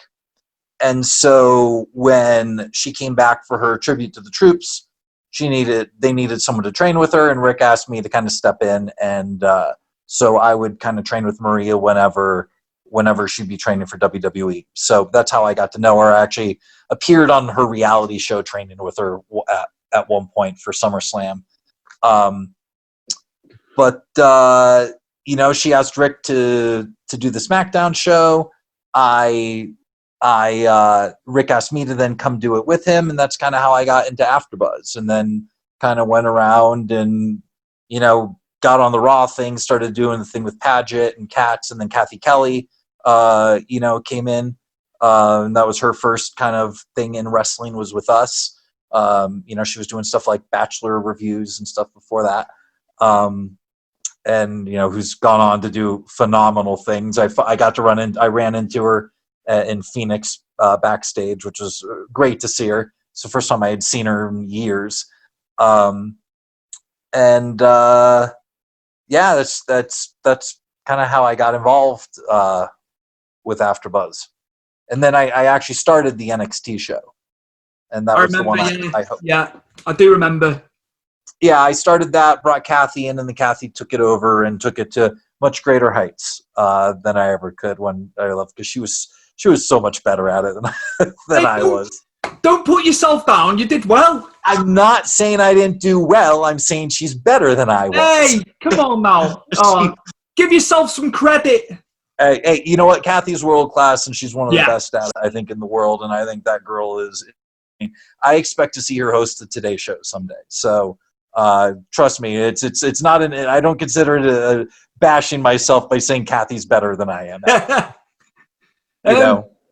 Speaker 4: And so when she came back for her tribute to the troops, they needed someone to train with her, and Rick asked me to kind of step in, and so I would kind of train with Maria whenever she'd be training for WWE. So that's how I got to know her. I actually appeared on her reality show training with her at one point for SummerSlam. But she asked Rick to do the SmackDown show. Rick asked me to then come do it with him, and that's kind of how I got into AfterBuzz, and then kind of went around and got on the Raw thing, started doing the thing with Paget and Katz, and then Kathy Kelly came in, and that was her first kind of thing in wrestling was with us. She was doing stuff like Bachelor reviews and stuff before that. And who's gone on to do phenomenal things. I ran into her in Phoenix backstage, which was great to see her. It's the first time I had seen her in years. That's kind of how I got involved with AfterBuzz. And then I actually started the NXT show, and that was the one I hope.
Speaker 3: Yeah, I do remember.
Speaker 4: Yeah, I started that, brought Kathy in, and then Kathy took it over and took it to much greater heights than I ever could when I left, because she was so much better at it than I was.
Speaker 3: Don't put yourself down. You did well.
Speaker 4: I'm not saying I didn't do well. I'm saying she's better than I was.
Speaker 3: Hey, come on now. Give yourself some credit.
Speaker 4: Hey, you know what? Kathy's world class, and she's one of the best at it, I think, in the world. And I think that girl is. I expect to see her host the Today Show someday. So. Trust me, it's not I don't consider it bashing myself by saying Kathy's better than I am.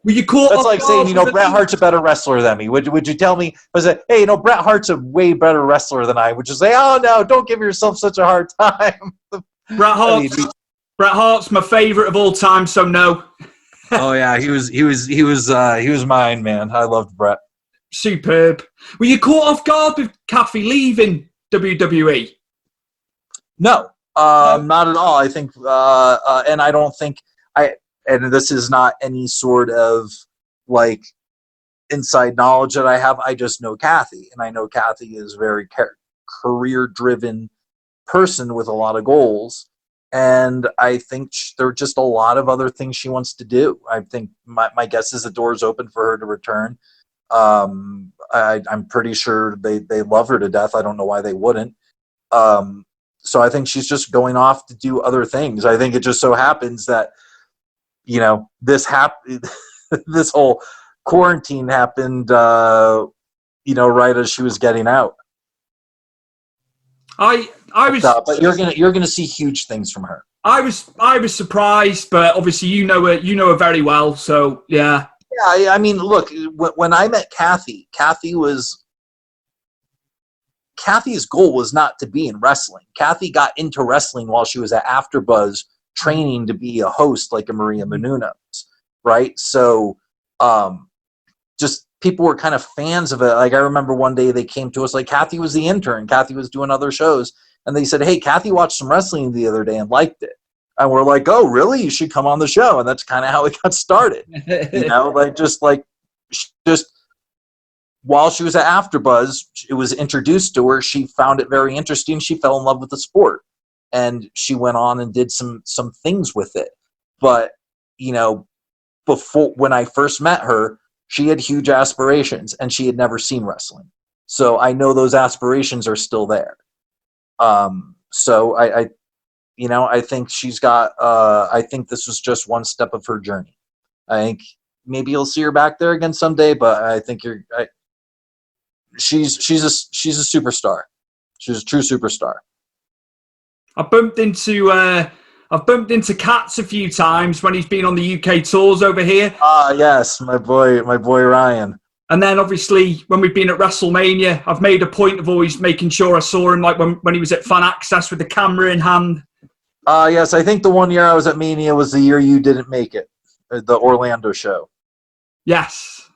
Speaker 3: Were you caught?
Speaker 4: That's like saying Bret Hart's a better wrestler than me. Would you tell me? I say, hey, Bret Hart's a way better wrestler than I. Would you say, oh no, don't give yourself such a hard time?
Speaker 3: Bret Hart's my favorite of all time. So no.
Speaker 4: Oh yeah, he was mine, man. I loved Bret.
Speaker 3: Superb. Were you caught off guard with Kathy leaving WWE?
Speaker 4: No, not at all. I think, and I don't think and this is not any sort of like inside knowledge that I have. I just know Kathy, and I know Kathy is a very career-driven person with a lot of goals, and I think there are just a lot of other things she wants to do. I think my guess is the door's open for her to return. I'm pretty sure they love her to death. I don't know why they wouldn't. So I think she's just going off to do other things. I think it just so happens that, this whole quarantine happened, right as she was getting out.
Speaker 3: I was,
Speaker 4: but you're gonna see huge things from her.
Speaker 3: I was surprised, but obviously you know her very well, so yeah.
Speaker 4: Yeah, I mean, look, when I met Kathy, Kathy's goal was not to be in wrestling. Kathy got into wrestling while she was at AfterBuzz training to be a host like a Maria Menounos, right? So just people were kind of fans of it. Like I remember one day they came to us, like Kathy was the intern. Kathy was doing other shows, and they said, hey, Kathy watched some wrestling the other day and liked it. And we're like, oh, really? You should come on the show. And that's kind of how it got started. Just while she was at AfterBuzz, it was introduced to her. She found it very interesting. She fell in love with the sport. And she went on and did some things with it. But, you know, before, when I first met her, she had huge aspirations and she had never seen wrestling. So I know those aspirations are still there. So I think she's got, I think this was just one step of her journey. I think maybe you'll see her back there again someday, but I think she's a superstar. She's a true superstar.
Speaker 3: I've bumped into Katz a few times when he's been on the UK tours over here.
Speaker 4: Yes, my boy Ryan.
Speaker 3: And then obviously when we've been at WrestleMania, I've made a point of always making sure I saw him, like when he was at Fan Access with the camera in hand.
Speaker 4: Yes, I think the one year I was at Mania was the year you didn't make it, the Orlando show.
Speaker 3: Yes.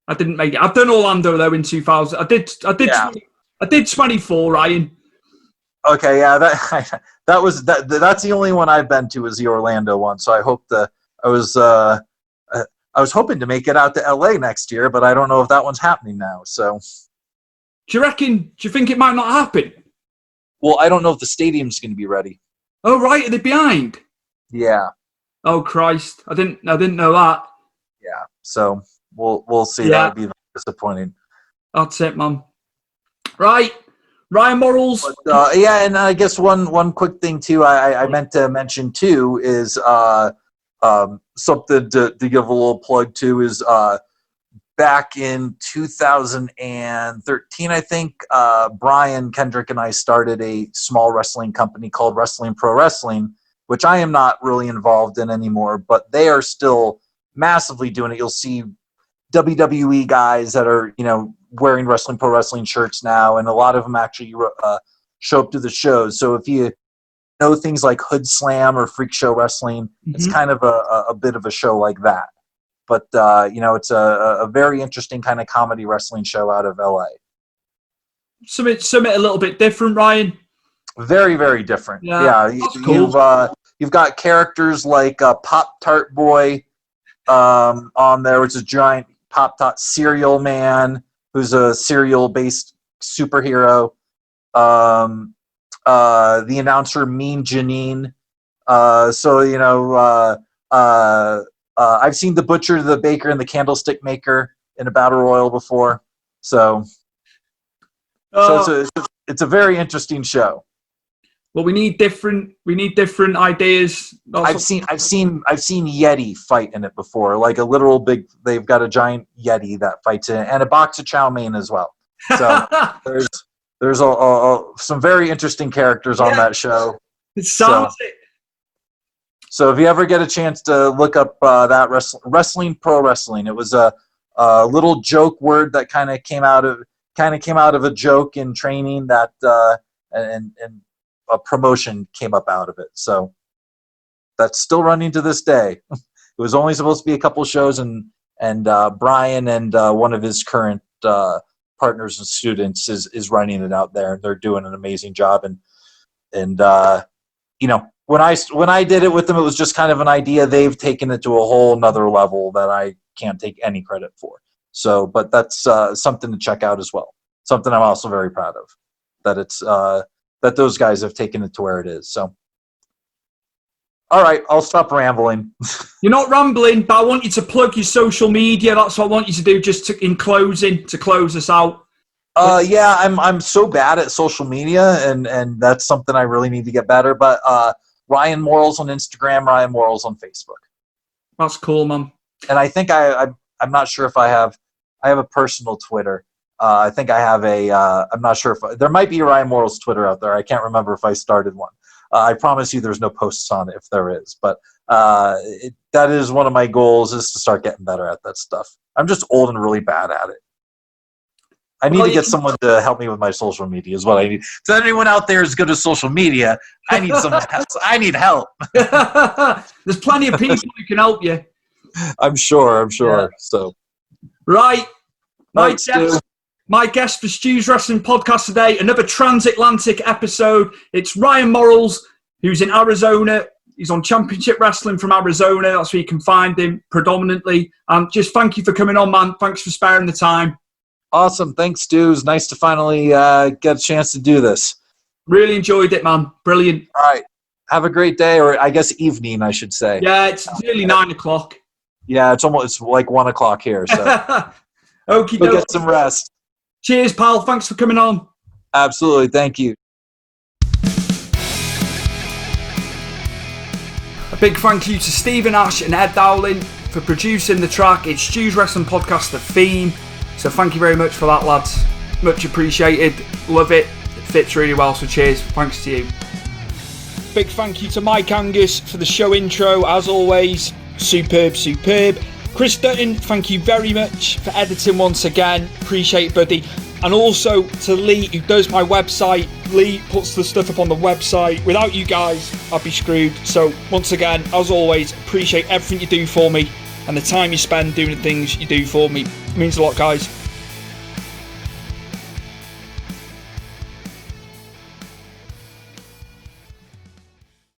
Speaker 3: I didn't make it. I've done Orlando though in 2000. I did 24, Ryan.
Speaker 4: Okay, yeah, that's the only one I've been to is the Orlando one. So I hope I was hoping to make it out to LA next year, but I don't know if that one's happening now. So,
Speaker 3: do you think it might not happen?
Speaker 4: Well, I don't know if the stadium's going to be ready.
Speaker 3: Oh, right, are they behind?
Speaker 4: Yeah.
Speaker 3: Oh Christ, I didn't know that.
Speaker 4: Yeah, so we'll see.
Speaker 3: Yeah.
Speaker 4: That would be disappointing.
Speaker 3: That's it, man. Right, Ryan Morals.
Speaker 4: But, yeah, and I guess one quick thing too. I meant to mention too is something to give a little plug to is back in 2013, I think, Brian Kendrick and I started a small wrestling company called Wrestling Pro Wrestling, which I am not really involved in anymore, but they are still massively doing it. You'll see WWE guys that are, wearing Wrestling Pro Wrestling shirts now, and a lot of them actually show up to the shows. So if you know things like Hood Slam or Freak Show Wrestling, it's kind of a bit of a show like that. But, it's a very interesting kind of comedy wrestling show out of LA.
Speaker 3: Something a little bit different, Ryan.
Speaker 4: Very, very different.
Speaker 3: Yeah,
Speaker 4: cool. You've got characters like Pop-Tart Boy on there, which is a giant Pop-Tart cereal man who's a cereal-based superhero. The announcer Mean Janine. I've seen the Butcher, the Baker, and the Candlestick Maker in a battle royal before. So it's a very interesting show.
Speaker 3: Well, we need different ideas.
Speaker 4: I've seen Yeti fight in it before, like a literal big. They've got a giant Yeti that fights in it, and a box of chow mein as well. So there's some very interesting characters on that show.
Speaker 3: It sounds it.
Speaker 4: So if you ever get a chance to look up that Wrestling Pro Wrestling, it was a little joke word that kind of came out of a joke in training that and a promotion came up out of it. So that's still running to this day. It was only supposed to be a couple shows, and Brian and one of his current partners and students is running it out there, and they're doing an amazing job. And when I did it with them, it was just kind of an idea. They've taken it to a whole nother level that I can't take any credit for. So, but that's something to check out as well. Something I'm also very proud of, that it's that those guys have taken it to where it is. So, all right, I'll stop rambling.
Speaker 3: You're not rambling, but I want you to plug your social media. That's what I want you to do, just in closing, to close us out.
Speaker 4: Yeah, I'm so bad at social media, and that's something I really need to get better. But Ryan Morals on Instagram, Ryan Morals on Facebook.
Speaker 3: That's cool, man.
Speaker 4: And I think I'm not sure if I have a personal Twitter. I think I have I'm not sure if there might be a Ryan Morals Twitter out there. I can't remember if I started one. I promise you there's no posts on it if there is. But that is one of my goals, is to start getting better at that stuff. I'm just old and really bad at it. I need to get someone to help me with my social media is what I need. So anyone out there is good at social media, I need some I need help.
Speaker 3: There's plenty of people who can help you.
Speaker 4: I'm sure.
Speaker 3: Yeah.
Speaker 4: So
Speaker 3: right.
Speaker 4: Thanks,
Speaker 3: My guest for Stu's Wrestling Podcast today, another transatlantic episode. It's Ryan Morals, who's in Arizona. He's on Championship Wrestling from Arizona. That's where you can find him predominantly. Just thank you for coming on, man. Thanks for sparing the time.
Speaker 4: Awesome. Thanks, Stu. It's nice to finally get a chance to do this.
Speaker 3: Really enjoyed it, man. Brilliant.
Speaker 4: All right. Have a great day, or I guess evening, I should say.
Speaker 3: Yeah, it's nearly 9 o'clock.
Speaker 4: Yeah, it's like 1 o'clock here. So
Speaker 3: Okie
Speaker 4: go
Speaker 3: doke.
Speaker 4: get some rest.
Speaker 3: Cheers, pal. Thanks for coming on.
Speaker 4: Absolutely. Thank you.
Speaker 3: A big thank you to Stephen Ash and Ed Dowling for producing the track. It's Stu's Wrestling Podcast, the theme. So thank you very much for that, lads. Much appreciated. Love it. It fits really well. So cheers. Thanks to you. Big thank you to Mike Angus for the show intro. As always, superb. Chris Dutton, thank you very much for editing once again. Appreciate it, buddy. And also to Lee, who does my website. Lee puts the stuff up on the website. Without you guys, I'd be screwed. So once again, as always, appreciate everything you do for me and the time you spend doing the things you do for me. It means a lot, guys.